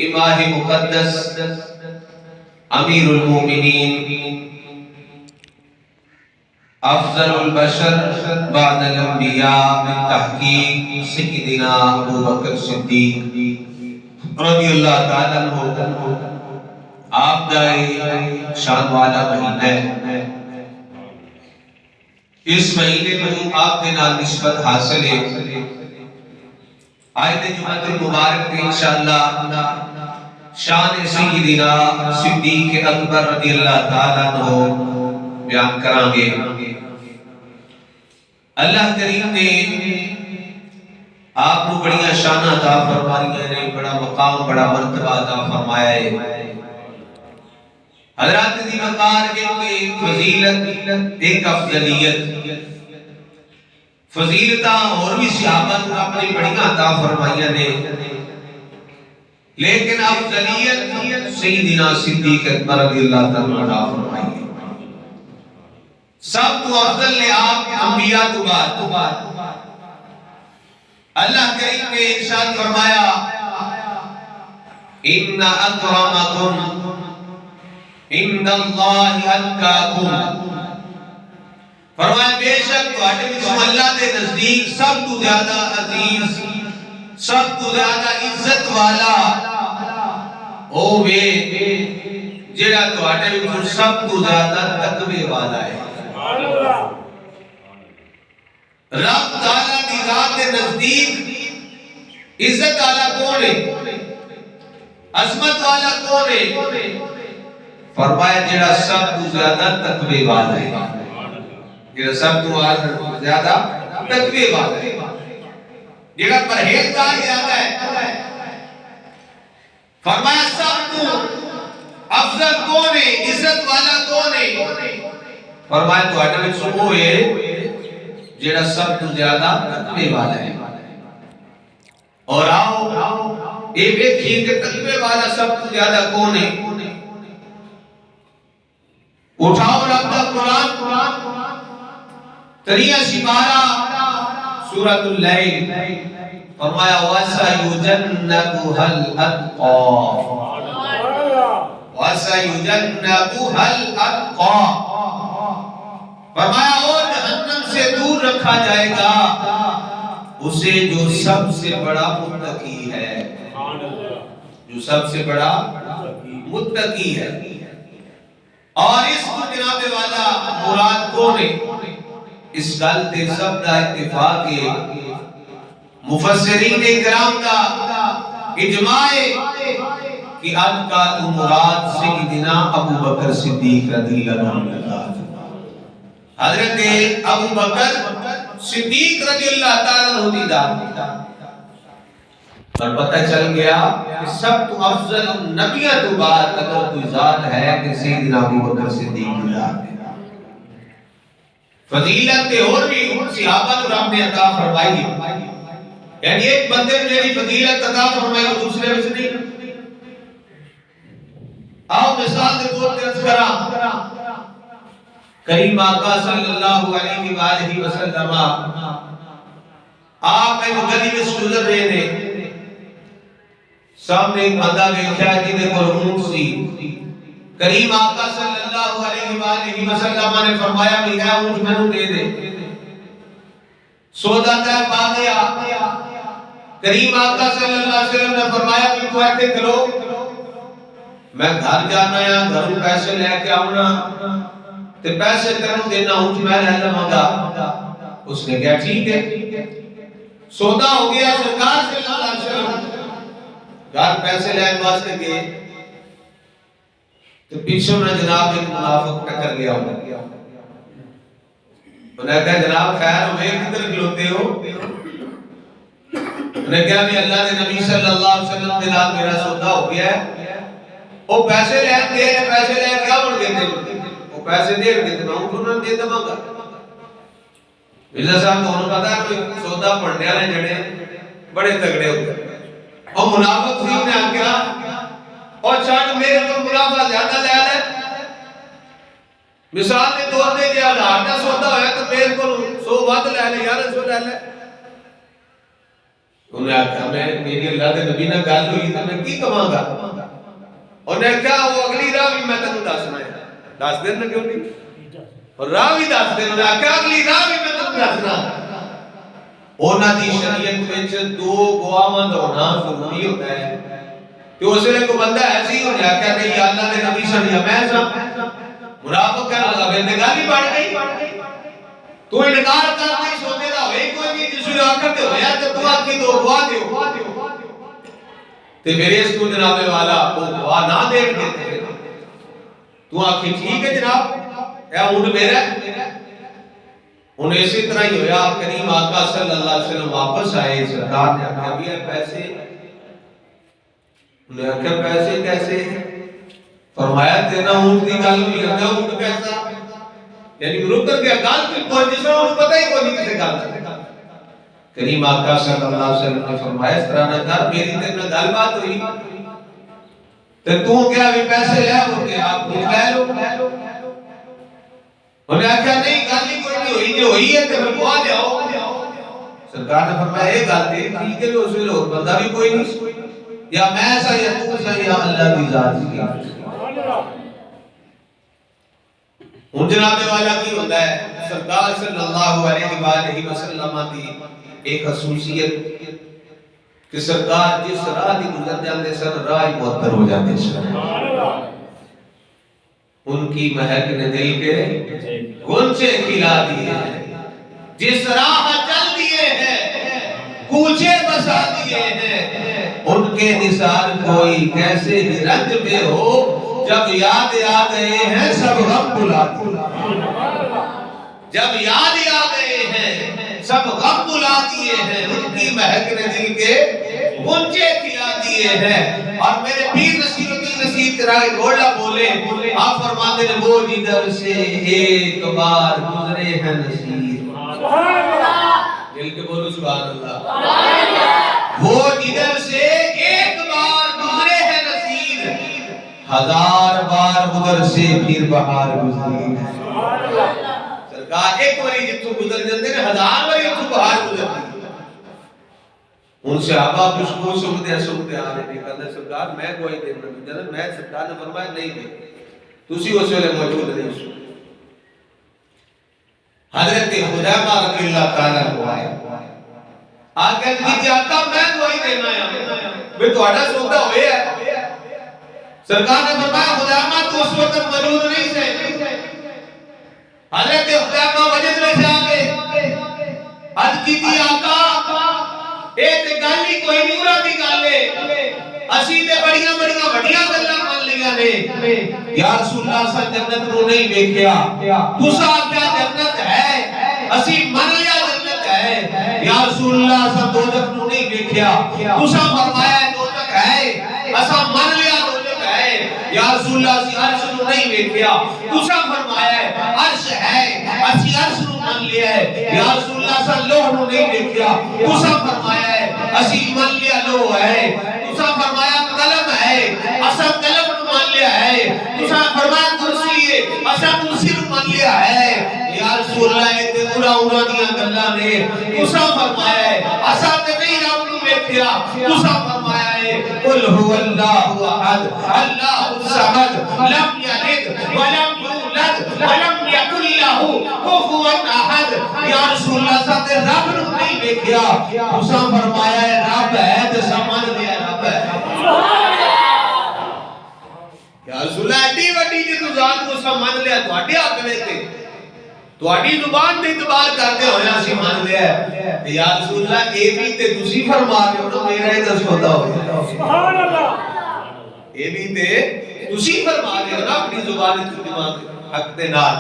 امام مقدس امیر المومنین افضل البشر بعد الانبیاء من تحقیق سیدنا ابو بکر صدیق رضی اللہ تعالیٰ عنہ آپ دائے شان والا مہینہ ہے۔ اس مہینے میں آپ کے نال نسبت حاصل ہے۔ آئے جمعہ المبارک میں انشاءاللہ شان سیدنا صدیق اکبر رضی اللہ تعالیٰ عنہ بیان کریں گے۔ اللہ کریم نے آپ کو بڑی شان عطا فرمائی ہے، بڑا مقام بڑا مرتبہ عطا فرمایا ہے۔ حضرات دی وقار ایک فضیلت ایک افضلیت فضیلتہ اور بھی صحابہ کو اپنی بڑیاں عطا فرمائیاں نے، لیکن افضلیت سیدنا صدیق اکبر رضی اللہ تعالیٰ عطا فرمائی ہے۔ سب تو افضل نے آپ انبیاء کو بعد اللہ کریم نے ارشاد فرمایا ان اکرمکم عند اللہ اتقاکم، فرمایا بے شک تواڈے وچوں اللہ دے نزدیک سب تو زیادہ عزیز سب تو زیادہ عزت والا او وے جڑا تواڈے وچوں سب تو زیادہ تقوی والا ہے۔ رب تعالیٰ دی ذات دے نزدیک عزت والا کون ہے، عظمت والا کون ہے؟ فرمایا جڑا سب تو زیادہ تقوی والا ہے، جڑا سب تو زیادہ تقوی والا ہے، جڑا پرہیزگار زیادہ ہے۔ فرمایا سب تو افضل کون ہے، عزت والا کون ہے؟ فرمایا تواڈے وچ او ہے جڑا سب تو زیادہ تقوی والا ہے۔ اور آؤ اے ویکھیے کہ تقوی والا سب تو زیادہ کون ہے۔ اٹھاؤ رب دا قرآن تریہ سپارہ سورۃ اللیل، فرمایا وَسَيُجَنَّبُهَا الْأَتْقَى وَسَيُجَنَّبُهَا الْأَتْقَى، فرمایا وہ جہنم سے دور رکھا جائے گا اسے جو سب سے بڑا متقی ہے، جو سب سے بڑا متقی ہے۔ اور اس کو جناب والا مراد کون ہے؟ اس گل تے سب دا اتفاق ہے، مفسرین کرام دا اجماع ہے کہ اتقا تو مراد سیدنا ابو بکر صدیق رضی اللہ عنہ، حضرت ابو بکر صدیق رضی اللہ تعالیٰ عنہ دی ذات، اور پتہ چل گیا کہ سب تو افضل نبیوں تو بعد اگر کوئی ذات ہے کہ سیدنا ابو بکر صدیق کی ذات ہے۔ فضیلت اور بھی صحابہ کو رب نے عطا فرمائی ہے، یعنی ایک بندے نے جڑی فضیلت عطا فرمائی وہ دوسرے وچ نہیں۔ آؤ مثال دے طور تے عرض کراں، کریم آقا صلی اللہ علیہ وآلہ وسلم آپ ایک گلی میں گزر رہے تھے، سامنے ایک بندہ دیکھا جس نے اونٹ سی، کریم آقا صلی اللہ علیہ وآلہ وسلم نے فرمایا کہ یہ اونٹ مینوں دے دے۔ سودا طے پا گیا، کریم آقا صلی اللہ علیہ وسلم نے فرمایا کہ تو ایتھے کھلو، میں گھر جانا ہے، گھروں پیسے لے کے آؤنا تے پیسے تینوں دینا اونٹ میں لے لواں گا۔ اس نے کہا ٹھیک ہے، سودا ہو گیا۔ سرکار صلی اللہ علیہ وسلم گھر پیسے لین واسطے گئے تو پیچھے میں جناب ایک منافق ٹکر گیا، انہوں نے کہا جناب خیر ہوئے کدھر کھلوتے ہو؟ انہوں نے کہا بھی اللہ نے نبی صلی اللہ علیہ وسلم کے نال میرا سودا ہو گیا ہے، وہ پیسے لین دے پیسے لے کیا بڑھ گئے تھے، وہ پیسے دے گئے تو میں انہوں نے دے دوں گا۔ مرزا صاحب تو انہوں پتا ہے سودا پڑھنے والے جڑے بڑے تگڑے ہوتے ہیں، اور منافق سی نے آگیا اور چھاٹ میرے تو منافع زیادہ لے لے، مثال نے طور دے کہ 1000 کا سودا ہویا تو میرے کو 100 ود لے لے یا 100 لے لے۔ انہیں آکھا میں میری اللہ دے نبی نہ گل ہوئی تو میں کی کماں گا؟ انہیں کہا وہ اگلی راہ بھی میں تنوں دسنا ہے. دس دن نہ کیوں نہیں؟ اور راہ بھی دس دن. انہیں کہا اگلی راہ بھی میں تنوں دسنا. اونا دی شریعت میں دو گواہاں دا ہونا ضروری ہوتا ہے. کہ اس لئے کو بندہ ایسی ہو جائے کہ نہیں اللہ دے نبی صلی اللہ علیہ وسلم منافق کہنا لگا بندگالی بڑھ گئی. تو انکار کرتے ہی سوتے دا ہوئے کوئی بھی جس نے آکر دے ہویا تو تو آکی دو گواہ دیو. تے میرے اس کو جناب والا وہ گواہ نہ دیکھ دیتے. تو آکی ٹھیک ہے جناب اے اونٹ میرا ہے. انہیں اسی طرح ہی ہویا کریم آقا صلی اللہ علیہ وسلم واپس آئے. سرکار نے آکھا بھی ہے پیسے. انہیں آکھا پیسے کیسے؟ فرمایا تینا اونٹ دی گل ہوئی ہے اونٹ کیسا؟ یعنی رکر گیا گال کی کوئی جس میں انہیں پتہ ہی کوئی نہیں کسے گال کرتا. کریم آقا صلی اللہ علیہ وسلم نے فرمایا اس طرح نہ کر میری تیرنا گل بات ہوئی تو کیا بھی پیسے لے ہوتے آپ کو لے لو. انہیں آکھا نہیں گل ہی کوئی نہیں ہوئی جو ہوئی ہے تو پھر بوا جاؤ. سرکار نے فرمایا یہ گل تھی ٹھیک ہے اس میں اور بندہ بھی کوئی نہیں یا میں سا یا تو سا یا اللہ کی ذات کی. ان جناب والا کی ہوتا ہے سرکار صلی اللہ علیہ وآلہ وسلم کی ایک خصوصیت کہ سرکار جس راہ دی گزر جاتے سن راہ معطر ہو جاتے سن. ان کی مہک نے دل کے گنچے کھلا دیے ہیں. جس راہ چل دیے ہیں کوچے بسا دیے ہیں. ان کے نثار کوئی کیسے رنج میں ہو جب یاد آ گئے ہیں سب غم بھلا دیے. جب یاد آ گئے ہیں سب غم بھلا دیے ہیں. ان کی مہک نے دل کے گنچے کھلا دیے ہیں. اور میرے پیر نصیر الدین نصیر تیرا گھوڑا بولے آپ فرماتے ہیں وہ جدھر سے ایک بار گزرے ہیں نصیر. دل کے بولو سبحان اللہ. وہ جدھر سے ایک بار گزرے ہیں نصیر ہزار بار گزر سے پھر بہار گزری. سرکار ایک باری جتوں گزر جاتے ہیں ہزار باری جتوں بہار گزرتی. ان سے آبا کچھ سنتے ہیں آنے نہیں کرتے سرکار میں کوئی دینا نہیں جانا. میں سرکار نے فرمایا نہیں دے تسی اس ویلے موجود نہیں سو. حضرت حذیفہ رضی اللہ تعالیٰ کو آئے آگے کہ آقا میں کوئی دینا ہے میں تہاڈا سودا ہوئے ہے. سرکار نے فرمایا حذیفہ تو اس وقت موجود نہیں تھے. حضرت حذیفہ وجد میں سے آگے عرض کی تھی آقا ایک گالی کوئی نورا دی گالے اسی دے بڑیاں بڑیاں گلاں مان لیاں نے. یا رسول اللہ صلی اللہ علیہ وسلم جنت نو نہیں دیکھیا تسا کیا جنت ہے اسی من لیا جنت ہے. یا رسول اللہ صلی اللہ علیہ وسلم نو نہیں دیکھیا تسا فرمایا دوزخ ہے اسا من لیا دوزخ ہے. یا رسول اللہ اسی عرش نو نہیں دیکھیا تسا فرمایا عرش ہے اسی عرش نو من لیا ہے. یا رسول اللہ صلی اللہ علیہ وسلم نو نہیں دیکھیا تسا فرمایا اسی من لیا لو ہے. تسا فرمایا قلم ہے اسا قلم نو مان لیا ہے. تسا فرمایا کرسی ہے اسا کرسی نو مان لیا ہے. یا رسول اللہ تے پورا دیاں گلاں نے تسا فرمایا اسا تے نہیں رب نو ویکھیا. تسا فرمایا قل هو اللہ احد اللہ الصمد لم یلد ولم یولد ولم یکن له کفوا احد. یا رسول اللہ صاحب تے رب نو نہیں ویکھیا تسا فرمایا رب ہے تے سمجھ لیا رب ہے. یا رسول اللہ ایڈی وڈی جی تو ذات کو سمجھ لیا تواڈے حق وچ تواڈی زبان تے اعتبار کرتے ہوئے اسی مان لیا ہے. یا رسول اللہ اے بھی تے تسی فرما رہے ہو نا میرا ہی دس ہوتا ہو. سبحان اللہ. اے بھی تے تسی فرما رہے ہو نا اپنی زبان تے دماغ حق دے نال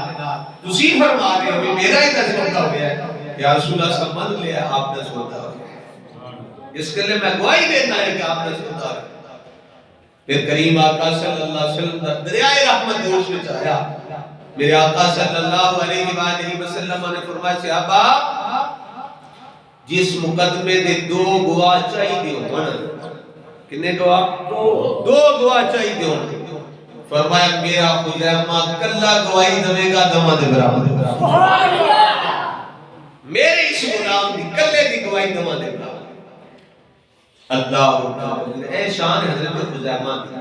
تسی فرما رہے ہو میرا ہی دس ہوتا ہو گیا ہے. یا رسول اللہ سمجھ لیا آپ دس ہوتا ہو گیا. اس کے لئے میں گواہی دیتا ہے کہ آپ دس ہوتا ہو. پھر کریم آقا صلی اللہ علیہ وسلم دریائے رحمت جوش میں چاہیا. میرے آقا صلی اللہ علیہ وآلہ وسلم نے فرمایا صحابہ جس مقدمے دے دو گواہ چاہیے ہونا. کتنے گواہ؟ دو گواہ چاہیے ہونا. فرمایا میرا حذیفہ کلا گواہی دے گا دما دے برابر. میرے اس غلام دی کلے دی گواہی دما دے برابر. اللہ اے شان حضرت خزیمہ دی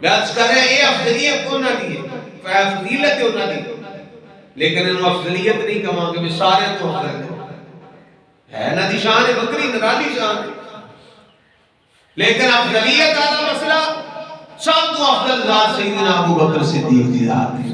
بیعت کر رہے ہیں یہ افضلیت کو نہ دیئے فضیلت کو نہ دیئے لیکن انہوں افضلیت نہیں کہاں کہ سارے تو افضل ہے نا دی شان بکری نرالی شان لیکن افضلیت آدھا مسئلہ سب تو افضل ذات سیدنا ابو بکر صدیق دی ذات